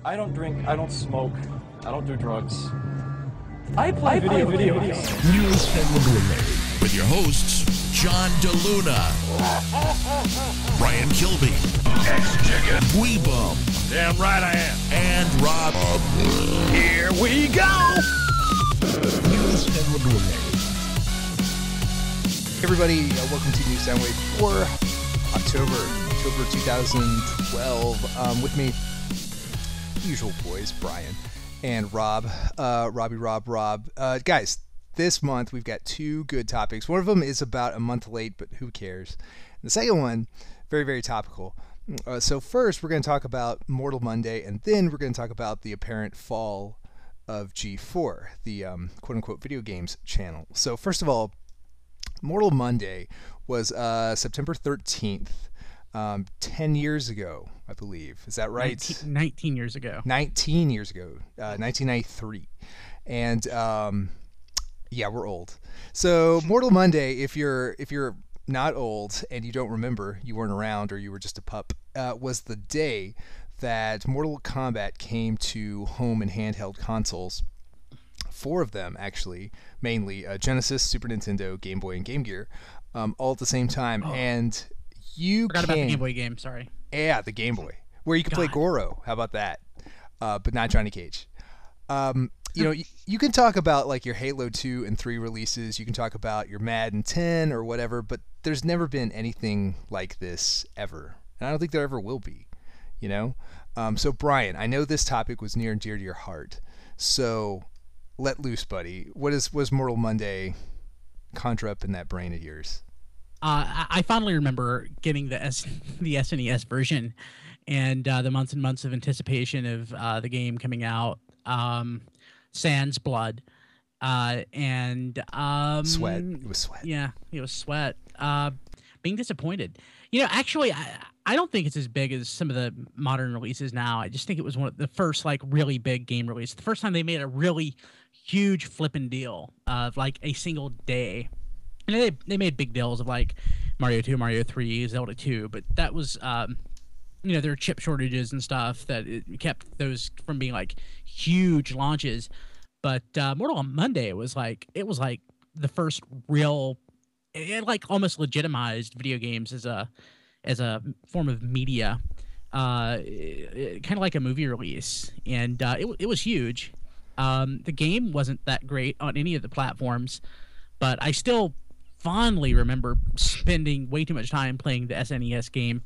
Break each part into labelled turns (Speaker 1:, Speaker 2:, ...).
Speaker 1: I don't drink, I don't smoke, I don't do drugs. I play video games.
Speaker 2: News and Gourmet with your hosts, John DeLuna, Brian Kilby, X-Chicken, Weebum,
Speaker 3: damn right I am,
Speaker 2: and Rob.
Speaker 3: Here we go!
Speaker 2: News and Gourmet.
Speaker 4: Hey everybody, welcome to New Soundwave for October 2012. With me, usual boys, Brian and Rob. Rob. Guys, this month we've got two good topics. One of them is about a month late, but who cares? And the second one, very, very topical. So first, we're going to talk about Mortal Monday, and then we're going to talk about the apparent fall of G4, the quote-unquote video games channel. So first of all, Mortal Monday was September 13th, 10 years ago, I believe. Is that right?
Speaker 5: 19 years ago.
Speaker 4: 19 years ago, 1993. And yeah, we're old. So Mortal Monday, if you're not old and you don't remember, you weren't around or you were just a pup, was the day that Mortal Kombat came to home and handheld consoles. 4 of them, actually, mainly Genesis, Super Nintendo, Game Boy, and Game Gear, all at the same time.
Speaker 5: Oh.
Speaker 4: And you
Speaker 5: Forgot about the Game Boy game, sorry.
Speaker 4: Yeah, the Game Boy, where you could play Goro. How about that? But not Johnny Cage. You know, you can talk about like your Halo 2 and 3 releases. You can talk about your Madden 10 or whatever, but there's never been anything like this ever. And I don't think there ever will be, you know? So, Brian, I know this topic was near and dear to your heart. So, let loose, buddy. Was Mortal Monday conjure up in that brain of yours?
Speaker 5: I fondly remember getting the SNES version and the months and months of anticipation of the game coming out. Sans blood. And
Speaker 4: sweat. It was sweat.
Speaker 5: Yeah, it was sweat. Being disappointed. You know, actually, I don't think it's as big as some of the modern releases now. I just think it was one of the first like really big game release. The first time they made a really huge flipping deal of like a single day. And they made big deals of like Mario 2, Mario 3, Zelda 2, but that was you know, there were chip shortages and stuff that it kept those from being like huge launches. But Mortal Monday was like the first real, it like almost legitimized video games as a form of media, kind of like a movie release, and it was huge. The game wasn't that great on any of the platforms, but I still fondly remember spending way too much time playing the SNES game,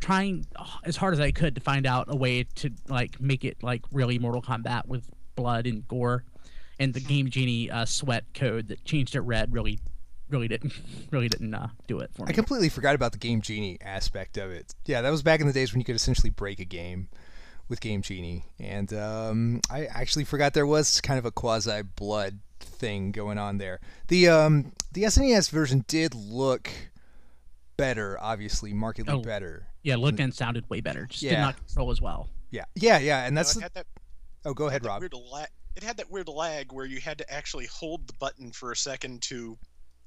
Speaker 5: trying as hard as I could to find out a way to like make it like really Mortal Kombat with blood and gore, and the Game Genie sweat code that changed it red really didn't do it for me.
Speaker 4: I completely forgot about the Game Genie aspect of it. Yeah, that was back in the days when you could essentially break a game with Game Genie, and I actually forgot there was kind of a quasi blood thing going on there. The SNES version did look better, obviously markedly better.
Speaker 5: Yeah, looked and sounded way better. Just did not control as well.
Speaker 4: Yeah, and that's oh, go ahead, Rob.
Speaker 6: It had that weird lag where you had to actually hold the button for a second to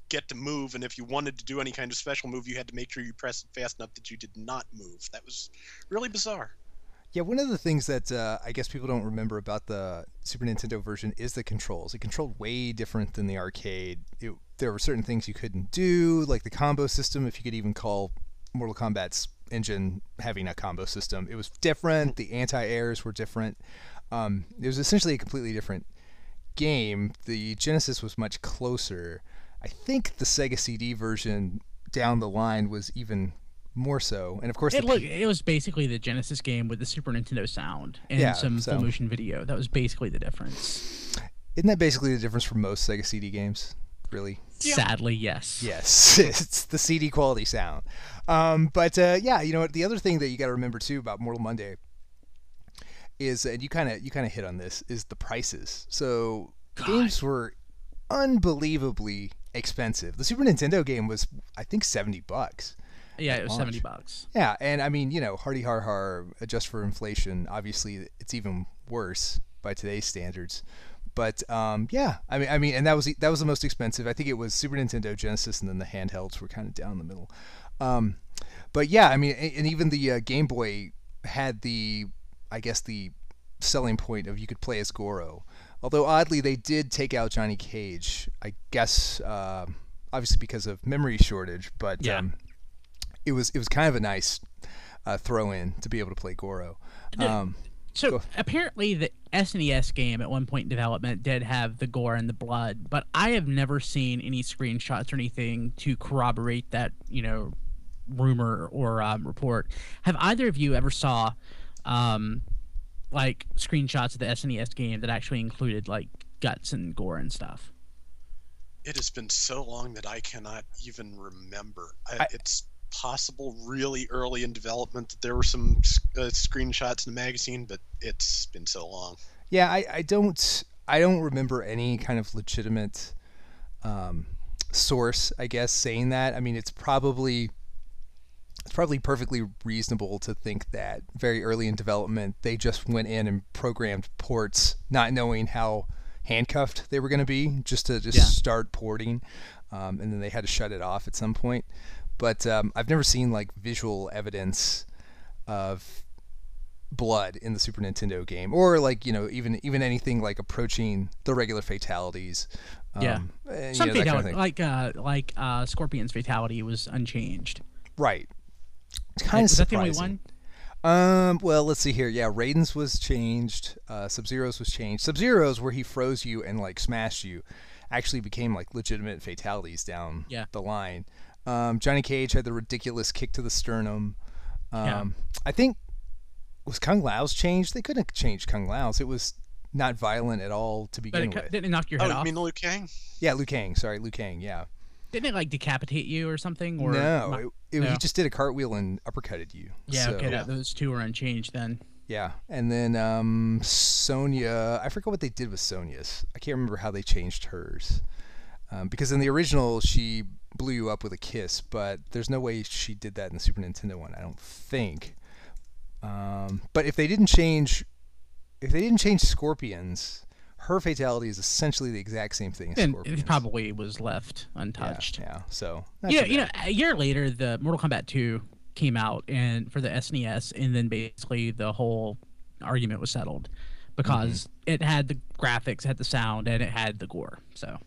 Speaker 6: get to move, and if you wanted to do any kind of special move, you had to make sure you pressed it fast enough that you did not move. That was really bizarre.
Speaker 4: Yeah, one of the things that I guess people don't remember about the Super Nintendo version is the controls. It controlled way different than the arcade. There were certain things you couldn't do, like the combo system, if you could even call Mortal Kombat's engine having a combo system. It was different. The anti-airs were different. It was essentially a completely different game. The Genesis was much closer. I think the Sega CD version down the line was even more so, and of course
Speaker 5: it was basically the Genesis game with the Super Nintendo sound and some full motion video. That was basically the difference.
Speaker 4: Isn't that basically the difference for most Sega CD games? Really?
Speaker 5: Yeah. Sadly, yes.
Speaker 4: Yes, it's the CD quality sound. But yeah, you know what? The other thing that you got to remember too about Mortal Monday is, and you kind of hit on this, is the prices. So games were unbelievably expensive. The Super Nintendo game was, I think, $70.
Speaker 5: Yeah, it was $70.
Speaker 4: Yeah, and I mean, you know, hardy har, adjust for inflation. Obviously, it's even worse by today's standards. But yeah, I mean, and that was the most expensive. I think it was Super Nintendo, Genesis, and then the handhelds were kind of down the middle. But yeah, I mean, and even the Game Boy had the I guess, the selling point of you could play as Goro. Although oddly, they did take out Johnny Cage. I guess obviously because of memory shortage, but
Speaker 5: Yeah.
Speaker 4: it was kind of a nice throw in to be able to play Goro.
Speaker 5: So apparently the SNES game at one point in development did have the gore and the blood, but I have never seen any screenshots or anything to corroborate that, rumor or report. Have either of you ever saw like screenshots of the SNES game that actually included like guts and gore and stuff?
Speaker 6: It has been so long that I cannot even remember. It's possible really early in development that there were some screenshots in the magazine, but it's been so long.
Speaker 4: Yeah, I don't remember any kind of legitimate source, I guess, saying that. I mean, it's probably perfectly reasonable to think that very early in development they just went in and programmed ports, not knowing how handcuffed they were going to be, just to start porting, and then they had to shut it off at some point. But I've never seen like visual evidence of blood in the Super Nintendo game, or like even anything like approaching the regular fatalities.
Speaker 5: Some fatality, kind of like Scorpion's fatality was unchanged.
Speaker 4: Right. It's kind of surprising.
Speaker 5: Is that the only one?
Speaker 4: Well, let's see here. Yeah, Raiden's was changed. Sub-Zero's was changed. Sub-Zero's, where he froze you and like smashed you, actually became like legitimate fatalities down the line. Johnny Cage had the ridiculous kick to the sternum. I think, was Kung Lao's changed? They couldn't have changed Kung Lao's. It was not violent at all to begin with.
Speaker 5: Didn't it knock your head off?
Speaker 6: Oh, you mean Liu Kang?
Speaker 4: Yeah, Liu Kang. Sorry, Liu Kang. Yeah.
Speaker 5: Didn't it like decapitate you or something? Or
Speaker 4: no, he just did a cartwheel and uppercutted you.
Speaker 5: Yeah, so, those two were unchanged then.
Speaker 4: Yeah, and then Sonya, I forgot what they did with Sonya's. I can't remember how they changed hers. Because in the original, she blew you up with a kiss, but there's no way she did that in the Super Nintendo one, I don't think. But if they didn't change Scorpion's, her fatality is essentially the exact same thing as Scorpion's.
Speaker 5: It probably was left untouched.
Speaker 4: Yeah. So
Speaker 5: a year later, the Mortal Kombat 2 came out and for the SNES, and then basically the whole argument was settled because it had the graphics, had the sound, and it had the gore. So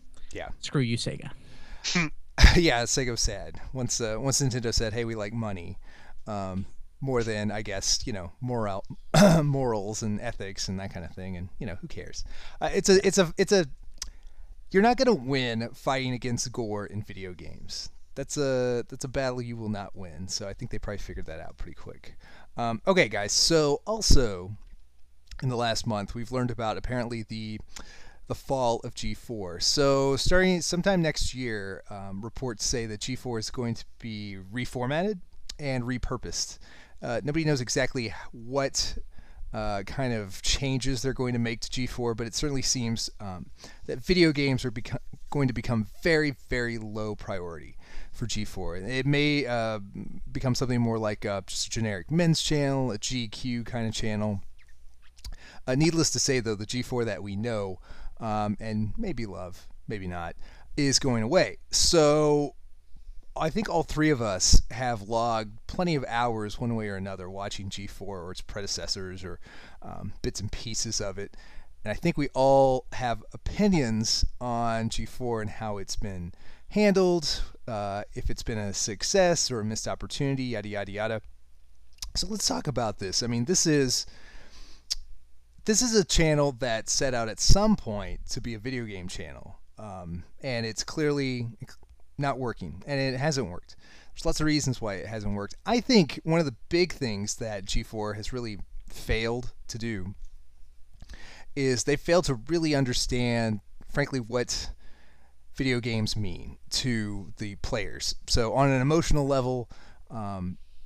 Speaker 5: screw you, Sega.
Speaker 4: Yeah, Sega was sad once Nintendo said, "Hey, we like money." More than, I guess, morals and ethics and that kind of thing, and who cares? You're not gonna win fighting against gore in video games. That's a battle you will not win. So I think they probably figured that out pretty quick. Okay, guys. So also in the last month, we've learned about apparently the fall of G4. So starting sometime next year, reports say that G4 is going to be reformatted and repurposed. Nobody knows exactly what kind of changes they're going to make to G4, but it certainly seems that video games are going to become very, very low priority for G4. It may become something more like just a generic men's channel, a GQ kind of channel. Needless to say, though, the G4 that we know and maybe love, maybe not, is going away. So I think all three of us have logged plenty of hours one way or another watching G4 or its predecessors or bits and pieces of it. And I think we all have opinions on G4 and how it's been handled, if it's been a success or a missed opportunity, yada, yada, yada. So let's talk about this. I mean, this is a channel that set out at some point to be a video game channel. And it's clearly not working, and it hasn't worked. There's lots of reasons why it hasn't worked. I think one of the big things that G4 has really failed to do is they failed to really understand, frankly, what video games mean to the players. So on an emotional level,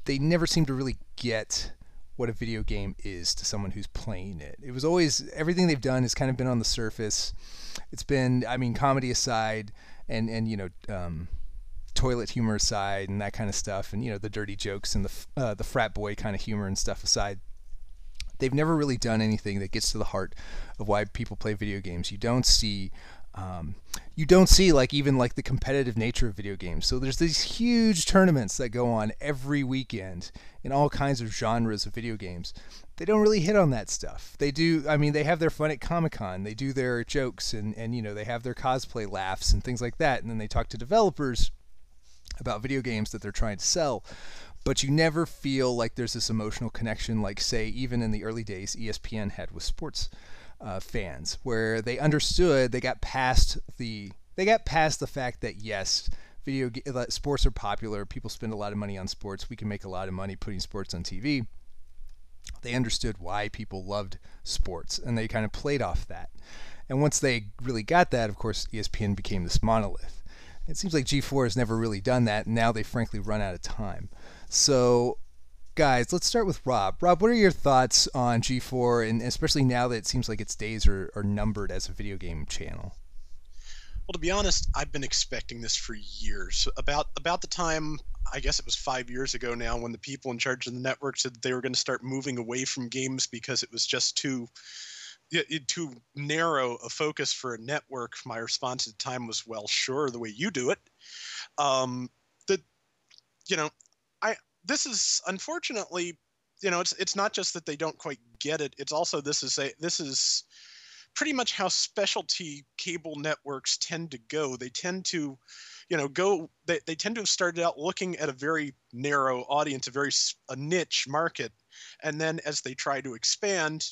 Speaker 4: they never seem to really get what a video game is to someone who's playing it. It was always, everything they've done has kind of been on the surface. It's been, I mean, comedy aside, and toilet humor aside, and that kind of stuff, and the dirty jokes and the frat boy kind of humor and stuff aside, they've never really done anything that gets to the heart of why people play video games. You don't see You don't see like even like the competitive nature of video games. So there's these huge tournaments that go on every weekend in all kinds of genres of video games. They don't really hit on that stuff. They do, I mean, they have their fun at Comic-Con. They do their jokes and they have their cosplay laughs and things like that. And then they talk to developers about video games that they're trying to sell. But you never feel like there's this emotional connection like, say, even in the early days ESPN had with sports fans, where they understood, they got past the fact that yes, sports are popular, people spend a lot of money on sports, we can make a lot of money putting sports on TV. They understood why people loved sports, and they kind of played off that. And once they really got that, of course, ESPN became this monolith. It seems like G4 has never really done that, and now they frankly run out of time. So guys, let's start with Rob. Rob, what are your thoughts on G4, and especially now that it seems like its days are numbered as a video game channel?
Speaker 6: Well, to be honest, I've been expecting this for years. About the time, I guess it was 5 years ago now, when the people in charge of the network said that they were going to start moving away from games because it was just too narrow a focus for a network. My response at the time was, well, sure, the way you do it. This is unfortunately, it's not just that they don't quite get it. It's also this is pretty much how specialty cable networks tend to go. They tend to, they tend to have started out looking at a very narrow audience, a niche market, and then as they try to expand,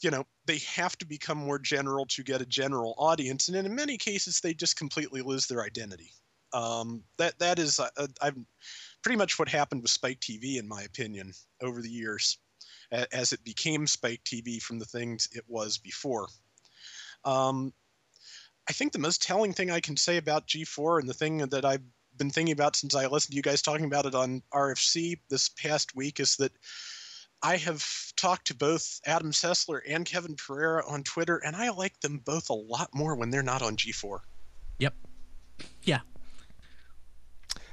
Speaker 6: they have to become more general to get a general audience, and in many cases, they just completely lose their identity. That is, I've pretty much what happened with Spike TV, in my opinion, over the years, as it became Spike TV from the things it was before. I think the most telling thing I can say about G4, and the thing that I've been thinking about since I listened to you guys talking about it on RFC this past week, is that I have talked to both Adam Sessler and Kevin Pereira on Twitter, and I like them both a lot more when they're not on G4.
Speaker 5: Yep. Yeah.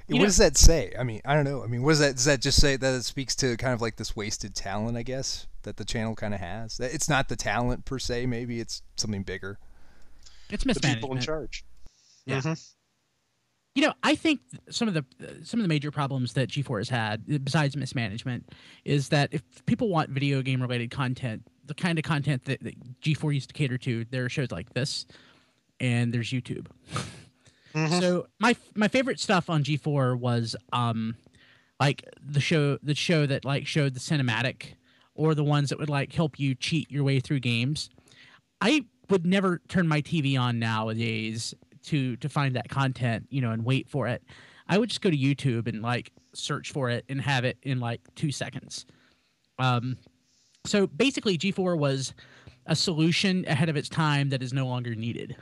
Speaker 4: What does that say? I mean, I don't know. I mean, does that just say that it speaks to kind of like this wasted talent, I guess, that the channel kind of has? It's not the talent per se, maybe it's something bigger.
Speaker 5: It's mismanagement.
Speaker 6: The people in charge.
Speaker 5: Yeah.
Speaker 6: Mm-hmm.
Speaker 5: I think some of the major problems that G4 has had, besides mismanagement, is that if people want video game related content, the kind of content that G4 used to cater to, there are shows like this, and there's YouTube. Mm-hmm. So my favorite stuff on G4 was like the show that like showed the cinematic, or the ones that would like help you cheat your way through games. I would never turn my TV on nowadays to find that content, and wait for it. I would just go to YouTube and like search for it and have it in like 2 seconds. So basically G4 was a solution ahead of its time that is no longer needed.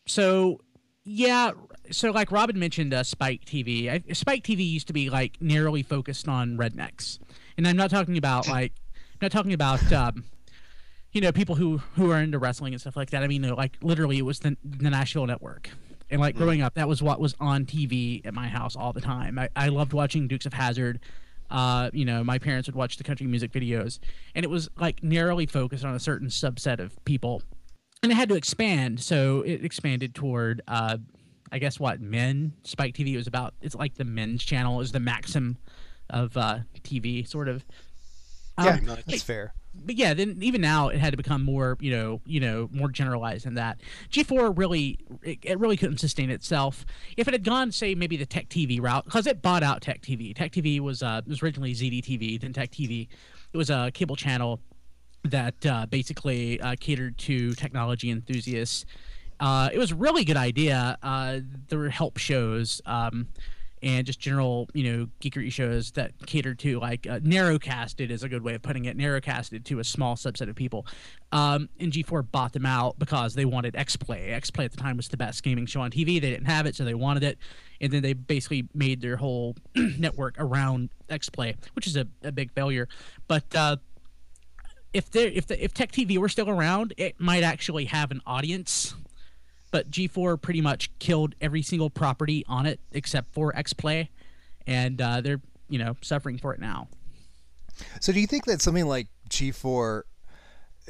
Speaker 5: So like Robin mentioned, Spike TV. Spike TV used to be like narrowly focused on rednecks, and I'm not talking about people who are into wrestling and stuff like that. I mean, like literally, it was the Nashville Network, and like growing up, that was what was on TV at my house all the time. I loved watching Dukes of Hazzard. My parents would watch the country music videos, and it was like narrowly focused on a certain subset of people. And it had to expand, so it expanded toward, I guess, men. Spike TV was it's like the men's channel, is the maxim of TV, sort of.
Speaker 4: Yeah, that's fair.
Speaker 5: But yeah, then even now it had to become more, more generalized than that. G4 really couldn't sustain itself if it had gone, say, maybe the Tech TV route, because it bought out Tech TV. Tech TV was originally ZDTV, then Tech TV. It was a cable channel that basically catered to technology enthusiasts. It was a really good idea. There were help shows and just general, geekery shows that catered to like narrowcasted is a good way of putting it. Narrowcasted to a small subset of people. And G4 bought them out because they wanted X-Play. X-Play at the time was the best gaming show on TV. They didn't have it, so they wanted it. And then they basically made their whole network around X-Play, which is a big failure. But if Tech TV were still around, it might actually have an audience. But G4 pretty much killed every single property on it except for X-Play, and they're suffering for it now. So
Speaker 4: do you think that something like G4,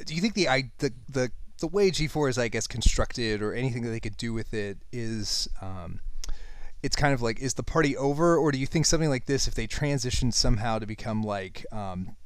Speaker 4: do you think the the way G4 is, I guess, constructed, or anything that they could do with it is, it's kind of like, is the party over, or do you think something like this, if they transition somehow to become like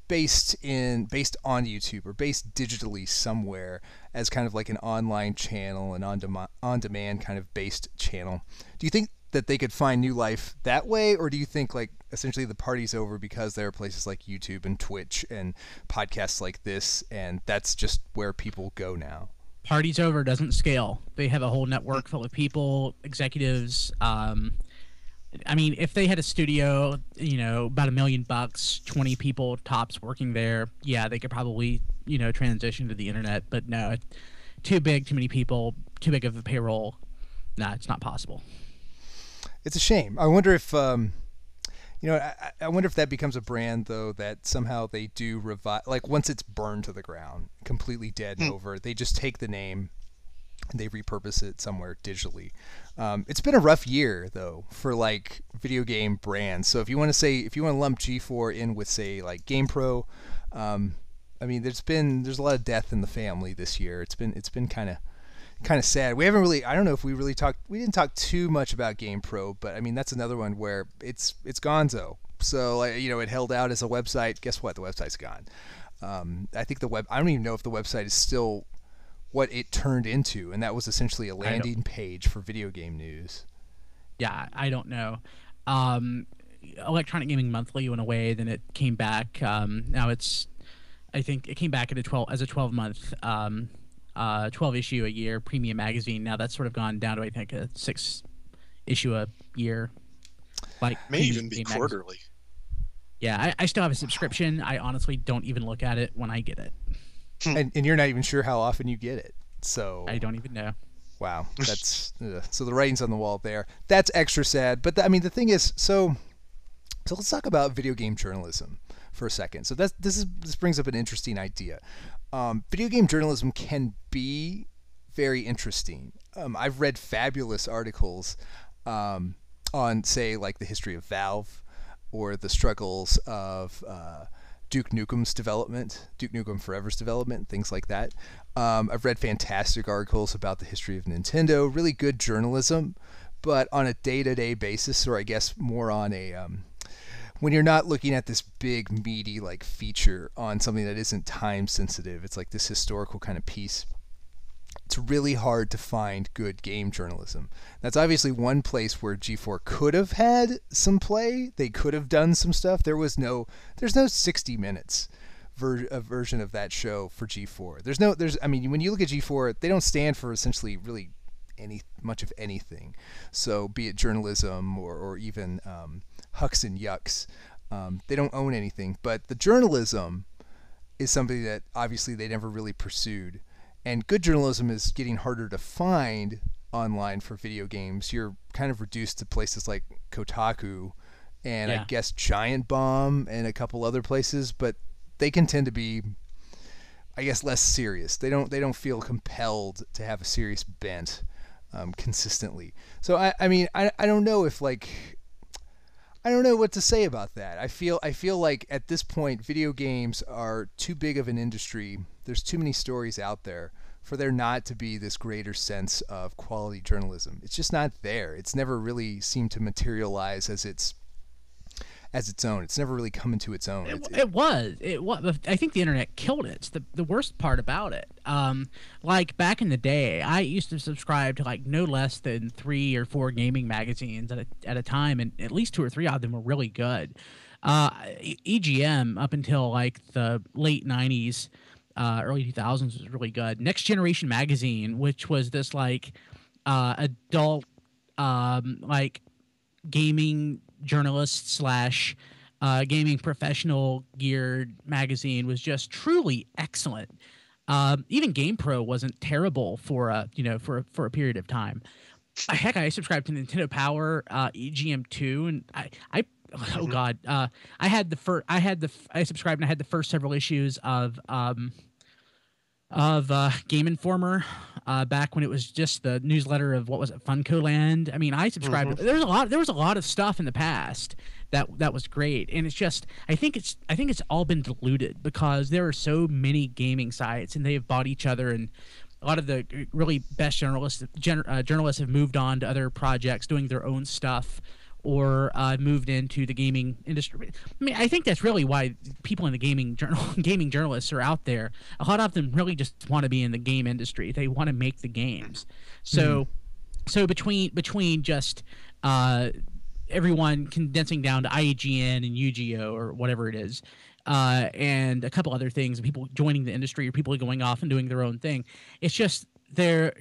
Speaker 4: based on YouTube or based digitally somewhere as kind of like an online channel, an on-demand kind of based channel, do you think that they could find new life that way, or do you think like essentially the party's over because there are places like YouTube and Twitch and podcasts like this, and that's just where people go now?
Speaker 5: Party's over doesn't scale. They have a whole network full of people, executives. I mean, if they had a studio, about $1 million, 20 people tops working there, yeah, they could probably, transition to the internet. But no, too big, too many people, too big of a payroll. Nah, it's not possible.
Speaker 4: It's a shame. I wonder if, I wonder if that becomes a brand, though, that somehow they do revive. Like, once it's burned to the ground, completely dead and over, they just take the name and they repurpose it somewhere digitally. It's been a rough year, though, for, like, video game brands. So if you want to lump G4 in with, say, like GamePro, I mean, there's a lot of death in the family this year. It's been kind of sad. We haven't really, I don't know if we didn't talk too much about GamePro, but I mean, that's another one where it's gonzo. So, it held out as a website. Guess what? The website's gone. I think I don't even know if the website is still what it turned into, and that was essentially a landing page for video game news.
Speaker 5: Yeah, I don't know. Electronic Gaming Monthly went away, then it came back. Now I think it came back as a 12-month 12 issue a year premium magazine. Now that's sort of gone down to, I think, a 6 issue a year. Like,
Speaker 6: may even be quarterly.
Speaker 5: Yeah, I still have a subscription. I honestly don't even look at it when I get it.
Speaker 4: And you're not even sure how often you get it. So
Speaker 5: I don't even know. Wow,
Speaker 4: that's so the writing's on the wall there. That's extra sad. But the thing is, so let's talk about video game journalism for a second. So this brings up an interesting idea. Video game journalism can be very interesting. I've read fabulous articles on, say, like the history of Valve or the struggles of Duke Nukem's development, Duke Nukem Forever's development, things like that. I've read fantastic articles about the history of Nintendo, really good journalism, but on a day-to-day basis, or I guess more on a when you're not looking at this big, meaty, like, feature on something that isn't time sensitive, it's like this historical kind of piece. It's really hard to find good game journalism. That's obviously one place where G4 could have had some play. They could have done some stuff. There's no 60 minutes version of that show for G4. I mean, when you look at G4, they don't stand for essentially really much of anything. So be it journalism or even hucks and yucks, they don't own anything. But the journalism is something that obviously they never really pursued. And good journalism is getting harder to find online for video games. You're kind of reduced to places like Kotaku and I guess Giant Bomb and a couple other places, but they can tend to be, I guess, less serious. They don't feel compelled to have a serious bent consistently. So I mean I don't know if I don't know what to say about that. I feel like at this point video games are too big of an industry. There's too many stories out there for there not to be this greater sense of quality journalism. It's just not there. It's never really seemed to materialize as its own. It's never really come into its own.
Speaker 5: It was. I think the internet killed it. It's the worst part about it. Like back in the day, I used to subscribe to like no less than 3 or 4 gaming magazines at a time, and at least 2 or 3 of them were really good. EGM up until like the late 90s, early 2000s was really good. Next Generation magazine, which was this like adult like gaming journalist / gaming professional geared magazine, was just truly excellent. Even GamePro wasn't terrible for a period of time. Heck, I subscribed to Nintendo Power, EGM2, and I subscribed and I had the first several issues of Game Informer, back when it was just the newsletter of, what was it, Funko Land. I mean, I subscribed.
Speaker 6: Mm-hmm.
Speaker 5: There was a lot of stuff in the past that was great, and it's just I think it's all been diluted because there are so many gaming sites and they have bought each other, and A lot of the really best journalists have moved on to other projects, doing their own stuff, or moved into the gaming industry. I mean, I think that's really why people in the gaming journalists are out there. A lot of them really just want to be in the game industry. They want to make the games. So, so between just everyone condensing down to IGN and UGO or whatever it is, and a couple other things, people joining the industry or people going off and doing their own thing, it's just there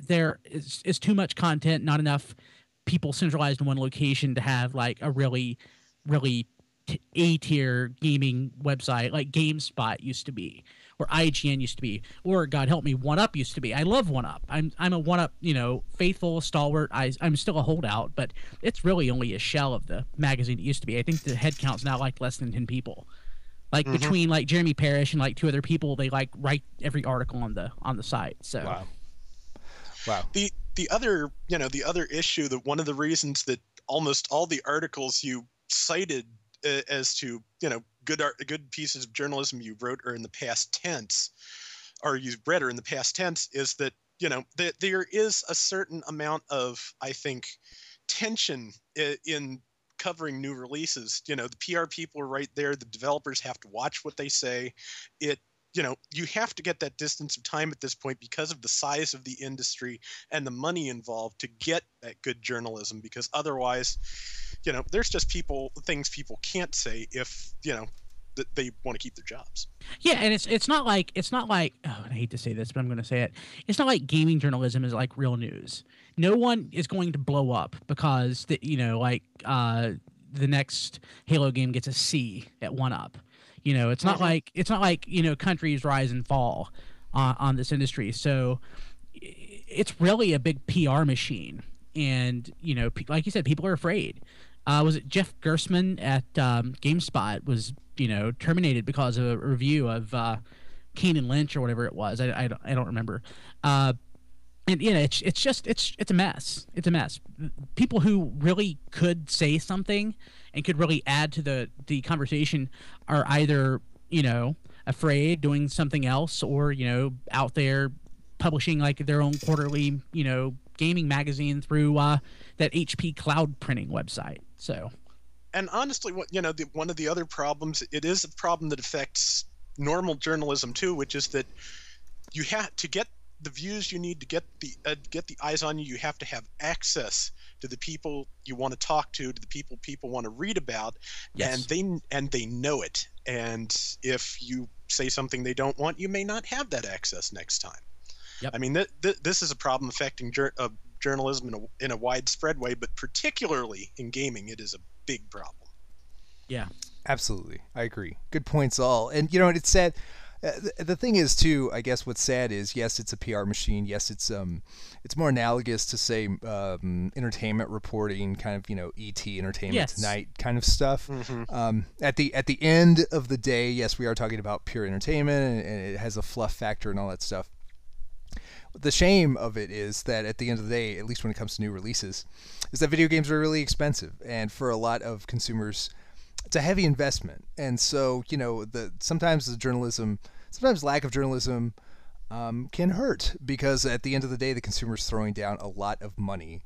Speaker 5: is too much content, not enough people centralized in one location to have like a really A-tier gaming website like GameSpot used to be, or IGN used to be, or God help me, 1UP used to be. I love 1UP. I'm a 1UP, faithful, stalwart. I'm still a holdout, but it's really only a shell of the magazine it used to be. I think the head count's now like less than 10 people. Like between like Jeremy Parrish and like 2 other people, they like write every article on the site. So
Speaker 4: wow.
Speaker 6: The other issue, that one of the reasons that almost all the articles you cited as to good pieces of journalism you wrote are in the past tense, or you've read are in the past tense, is that there is a certain amount of, I think, tension in covering new releases. The PR people are right there. The developers have to watch what they say. You have to get that distance of time at this point because of the size of the industry and the money involved to get that good journalism, because otherwise, there's just things people can't say if, that they want to keep their jobs.
Speaker 5: Yeah, and it's not like oh, I hate to say this, but I'm going to say it. It's not like gaming journalism is like real news. No one is going to blow up because the next Halo game gets a C at 1UP. It's not like countries rise and fall on this industry. So it's really a big PR machine, and like you said, people are afraid. Was it Jeff Gersman at GameSpot was terminated because of a review of Kane and Lynch or whatever it was? I don't remember. And it's a mess. It's a mess. People who really could say something and could really add to the conversation are either afraid, doing something else, or out there publishing like their own quarterly gaming magazine through that HP cloud printing website. So,
Speaker 6: and honestly, one of the other problems, it is a problem that affects normal journalism too, which is that you have to get the views you need to get the eyes on you. You have to have access to the people you want to talk to the people want to read about. Yes. and they know it. And if you say something they don't want, you may not have that access next time. Yep. I mean, this is a problem affecting journalism in a widespread way, but particularly in gaming, it is a big problem.
Speaker 5: Yeah,
Speaker 4: absolutely. I agree. Good points all. And it's sad. The thing is too, I guess what's sad is, yes, it's a PR machine. Yes, it's more analogous to say entertainment reporting, kind of ET Entertainment Tonight kind of stuff. Mm-hmm. At the end of the day, yes, we are talking about pure entertainment, and it has a fluff factor and all that stuff. The shame of it is that at the end of the day, at least when it comes to new releases, is that video games are really expensive, and for a lot of consumers, it's a heavy investment. And so sometimes lack of journalism can hurt, because at the end of the day, the consumer's throwing down a lot of money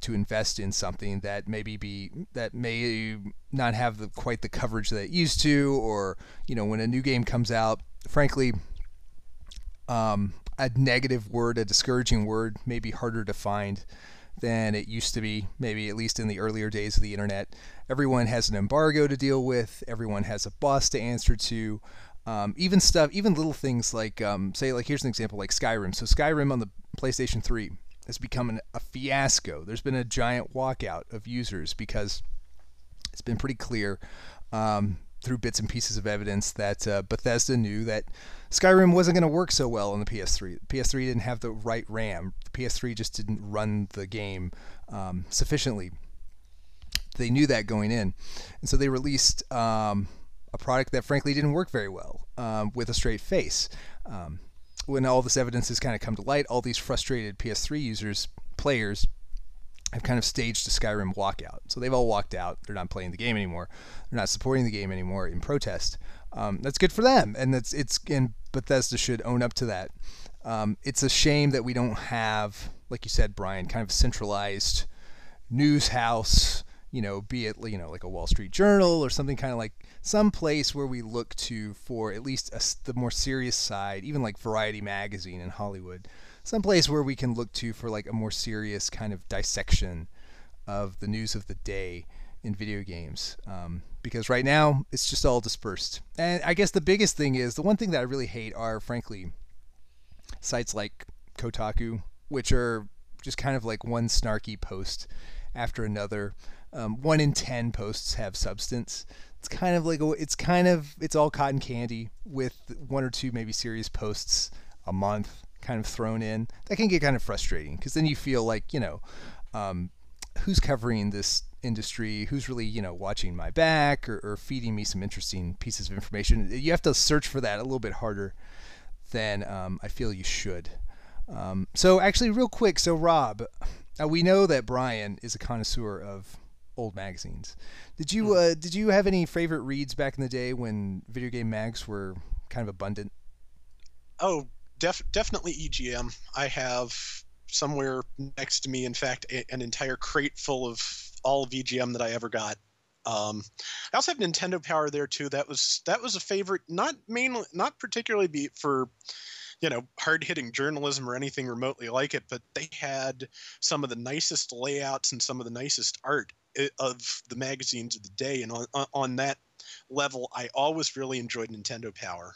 Speaker 4: to invest in something that may not have quite the coverage that it used to, or when a new game comes out, frankly, a negative word, a discouraging word, may be harder to find than it used to be, maybe at least in the earlier days of the internet. Everyone has an embargo to deal with. Everyone has a boss to answer to. Even little things like, here's an example, like Skyrim. So Skyrim on the PlayStation 3 has become a fiasco. There's been a giant walkout of users because it's been pretty clear through bits and pieces of evidence that Bethesda knew that Skyrim wasn't going to work so well on the PS3. The PS3 didn't have the right RAM. The PS3 just didn't run the game sufficiently. They knew that going in, and so they released a product that frankly didn't work very well with a straight face. When all this evidence has kind of come to light, all these frustrated PS3 players have kind of staged a Skyrim walkout. So they've all walked out. They're not playing the game anymore. They're not supporting the game anymore in protest. That's good for them, and and Bethesda should own up to that. It's a shame that we don't have, like you said, Brian, kind of centralized news house, be it, like a Wall Street Journal or something, kind of like some place where we look to for at least the more serious side, even like Variety magazine in Hollywood, some place where we can look to for like a more serious kind of dissection of the news of the day in video games. Because right now it's just all dispersed. And I guess the biggest thing is, the one thing that I really hate are, frankly, sites like Kotaku, which are just kind of like one snarky post after another. 1 in 10 posts have substance. It's kind of like it's all cotton candy with 1 or 2 maybe serious posts a month kind of thrown in. That can get kind of frustrating, because then you feel like, who's covering this industry, who's really, watching my back or feeding me some interesting pieces of information. You have to search for that a little bit harder than I feel you should. So actually, real quick, so Rob, we know that Brian is a connoisseur of old magazines. Did you have any favorite reads back in the day when video game mags were kind of abundant?
Speaker 6: Oh, definitely EGM. I have somewhere next to me, in fact, an entire crate full of all of EGM that I ever got. I also have Nintendo Power there too. That was a favorite, not particularly for hard-hitting journalism or anything remotely like it, but they had some of the nicest layouts and some of the nicest art of the magazines of the day. And on that level, I always really enjoyed Nintendo Power.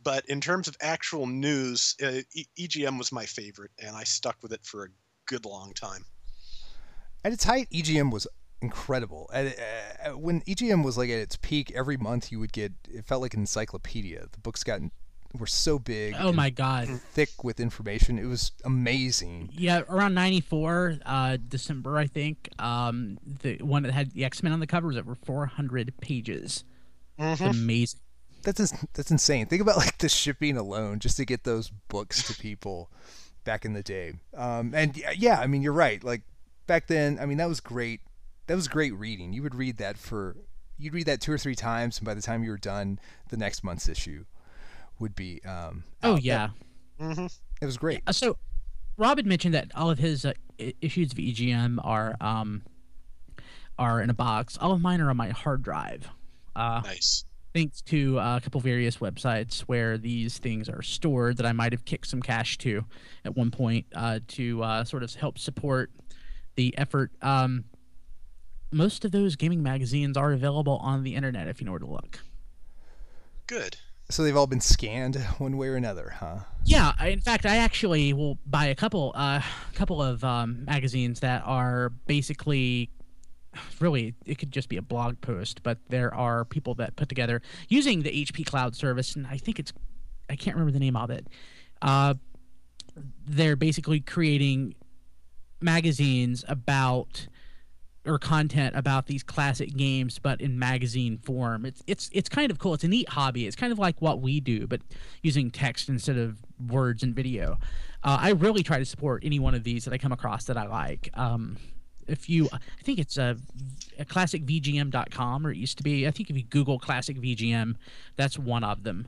Speaker 6: But in terms of actual news, EGM was my favorite, and I stuck with it for a good long time.
Speaker 4: At its height, EGM was incredible. When EGM was like at its peak, every month you would get, it felt like an encyclopedia. The books were so big.
Speaker 5: Oh my God.
Speaker 4: Thick with information. It was amazing.
Speaker 5: Yeah, around 94, December, I think. The one that had the X-Men on the cover was over 400 pages. It's amazing.
Speaker 4: That's insane. Think about like the shipping alone just to get those books to people back in the day. And yeah, I mean, you're right. Like back then, I mean, that was great. That was great reading. You'd read that 2 or 3 times, and by the time you were done, the next month's issue would be
Speaker 5: yeah.
Speaker 4: It was great.
Speaker 5: So Rob had mentioned that all of his issues of EGM are in a box. All of mine are on my hard drive.
Speaker 6: Nice.
Speaker 5: Thanks to a couple various websites where these things are stored that I might have kicked some cash to at one point to sort of help support the effort. Most of those gaming magazines are available on the internet if you know where to look.
Speaker 6: Good.
Speaker 4: So they've all been scanned one way or another, huh?
Speaker 5: Yeah, in fact, I actually will buy a couple of magazines that are basically, really, it could just be a blog post, but there are people that put together using the HP Cloud service, and I can't remember the name of it. They're basically creating magazines about, or content about, these classic games, but in magazine form. It's kind of cool. It's a neat hobby. It's kind of like what we do, but using text instead of words and video. I really try to support any one of these that I come across that I like. I think it's classicvgm.com, or it used to be. I think if you Google Classic VGM, that's one of them.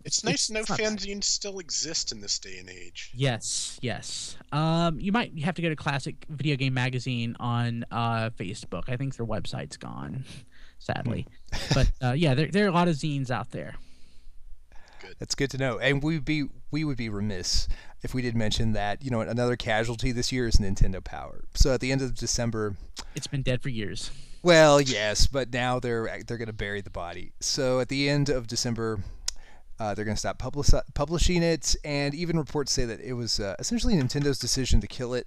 Speaker 6: It's nice to know fanzines still exist in this day and age.
Speaker 5: Yes. You might have to go to Classic Video Game Magazine on Facebook. I think their website's gone, sadly. But yeah, there are a lot of zines out there.
Speaker 6: Good.
Speaker 4: That's good to know. And we would be remiss if we did mention that, another casualty this year is Nintendo Power. So at the end of December,
Speaker 5: it's been dead for years.
Speaker 4: Well, yes, but now they're going to bury the body. So at the end of December, they're going to stop publishing it, and even reports say that it was essentially Nintendo's decision to kill it,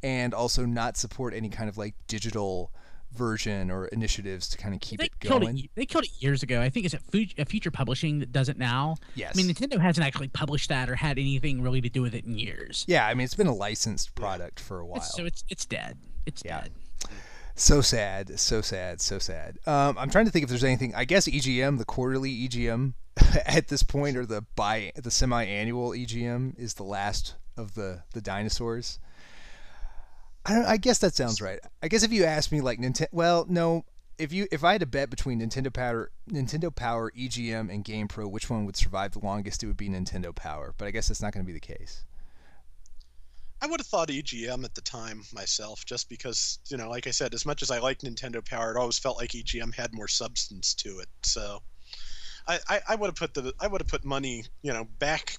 Speaker 4: and also not support any kind of like digital version or initiatives to kind of keep it going.
Speaker 5: They killed it years ago. I think it's at Future Publishing that does it now.
Speaker 4: Yes.
Speaker 5: I mean, Nintendo hasn't actually published that or had anything really to do with it in years.
Speaker 4: Yeah, I mean, it's been a licensed product for a while.
Speaker 5: So it's dead. It's dead.
Speaker 4: So sad. I'm trying to think if there's anything. I guess EGM, the quarterly EGM at this point, or the semi-annual EGM is the last of the dinosaurs. I guess that sounds right. I guess if you ask me like Nintendo, well, no, if I had to bet between Nintendo Power, EGM, and GamePro, which one would survive the longest, it would be Nintendo Power. But I guess that's not going to be the case.
Speaker 6: I would have thought EGM at the time myself, just because, you know, like I said, as much as I liked Nintendo Power, it always felt like EGM had more substance to it. So I would have put money, you know, back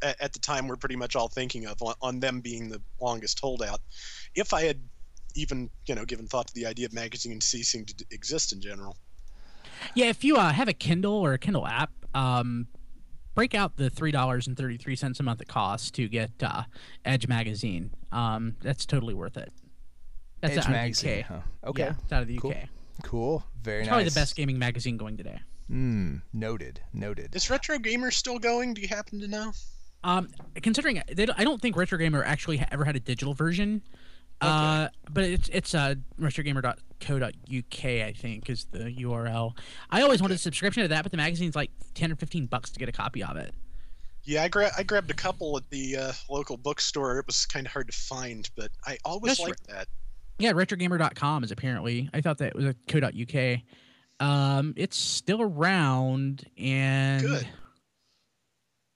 Speaker 6: at the time we're pretty much all thinking of on them being the longest holdout. If I had even, you know, given thought to the idea of magazines ceasing to exist in general.
Speaker 5: Yeah, if you have a Kindle or a Kindle app, break out the $3.33 a month it costs to get Edge magazine. That's totally worth it. That's
Speaker 4: Edge
Speaker 5: out
Speaker 4: magazine,
Speaker 5: of the UK.
Speaker 4: huh? Okay.
Speaker 5: Yeah, it's out of the
Speaker 4: Cool.
Speaker 5: UK.
Speaker 4: Cool. Very
Speaker 5: It's
Speaker 4: nice.
Speaker 5: probably the best gaming magazine going today.
Speaker 4: Noted.
Speaker 6: Is Retro Gamer still going? Do you happen to know?
Speaker 5: Considering I don't think Retro Gamer actually ever had a digital version.
Speaker 6: Okay.
Speaker 5: But it's retrogamer.co.uk, I think, is the URL. I always wanted a subscription to that, but the magazine's like $10 or $15 to get a copy of it.
Speaker 6: Yeah, I grabbed a couple at the local bookstore. It was kind of hard to find, but I always liked that.
Speaker 5: Yeah, retrogamer.com is apparently. I thought that was a co.uk. It's still around, and
Speaker 6: Good.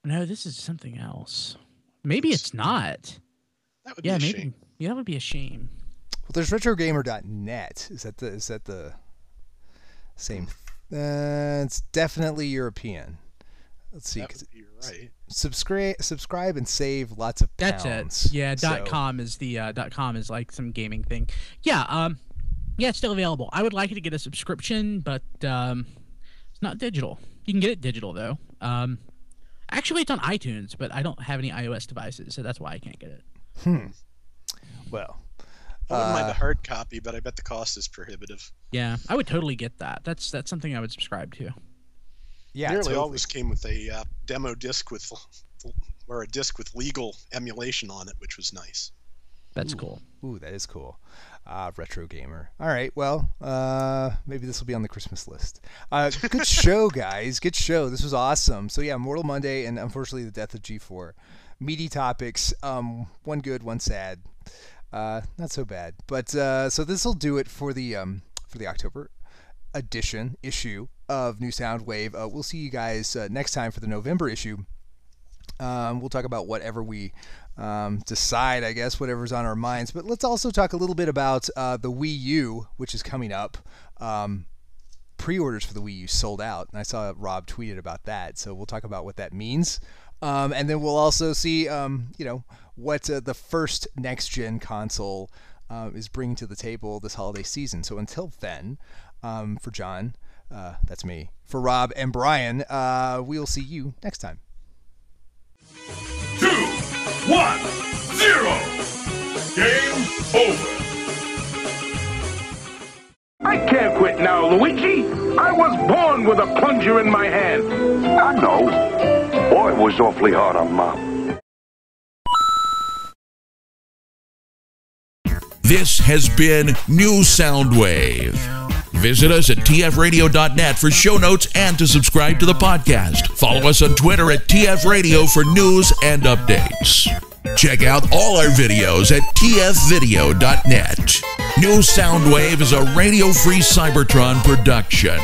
Speaker 5: No, this is something else. Maybe it's not.
Speaker 6: That would be a
Speaker 5: maybe.
Speaker 6: shame.
Speaker 5: Yeah, that would be a shame.
Speaker 4: Well, there's retrogamer.net. Is that the same? It's definitely European. Let's see.
Speaker 6: That would be right.
Speaker 4: Subscribe and save lots of pounds.
Speaker 5: That's it. Yeah, .com is the .com is like some gaming thing. Yeah, yeah, it's still available. I would like it to get a subscription, but it's not digital. You can get it digital though. Actually, it's on iTunes, but I don't have any iOS devices, so that's why I can't get it.
Speaker 4: Well,
Speaker 6: I wouldn't mind the hard copy, but I bet the cost is prohibitive.
Speaker 5: Yeah, I would totally get that. That's something I would subscribe to.
Speaker 4: yeah,
Speaker 6: Nearly
Speaker 4: totally.
Speaker 6: always came with a demo disc or a disc with legal emulation on it, which was nice.
Speaker 5: That's cool.
Speaker 4: Ooh, that is cool. Retro Gamer. All right, well, maybe this will be on the Christmas list. Good show, guys. Good show. This was awesome. So yeah, Mortal Monday and unfortunately the death of G4. Meaty topics. One good, one sad. Not so bad. But so this will do it for the October issue of New Soundwave. We'll see you guys next time for the November issue. We'll talk about whatever we decide, I guess, whatever's on our minds. But let's also talk a little bit about the Wii U, which is coming up. Pre-orders for the Wii U sold out, and I saw Rob tweeted about that. So we'll talk about what that means. And then we'll also see, what the first next-gen console is bringing to the table this holiday season. So until then, for John, that's me, for Rob and Brian, we'll see you next time.
Speaker 3: 2, 1, 0. Game over.
Speaker 7: I can't quit now, Luigi. I was born with a plunger in my hand.
Speaker 8: I know. Boy, it was awfully hard on Mom.
Speaker 2: This has been New Soundwave. Visit us at tfradio.net for show notes and to subscribe to the podcast. Follow us on Twitter at tfradio for news and updates. Check out all our videos at tfvideo.net. New Soundwave is a radio-free Cybertron production.